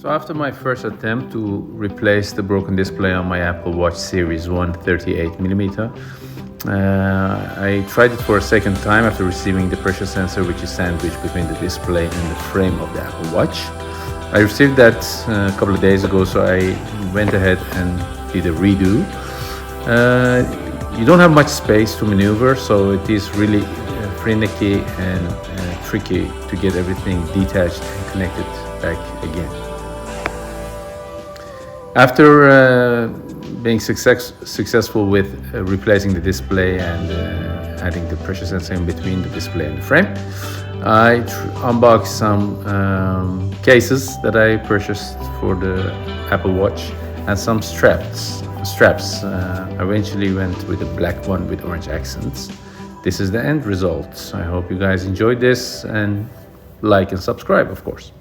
So after my first attempt to replace the broken display on my Apple Watch Series 1 38mm, I tried it for a second time after receiving the pressure sensor, which is sandwiched between the display and the frame of the Apple Watch. I received that a couple of days ago, so I went ahead and did a redo. You don't have much space to maneuver, so it is really finicky and tricky to get everything detached and connected back again. After being successful with replacing the display and adding the pressure sensor in between the display and the frame, I unboxed some cases that I purchased for the Apple Watch and some straps. I eventually went with a black one with orange accents. This is the end result. I hope you guys enjoyed this, and like and subscribe, of course.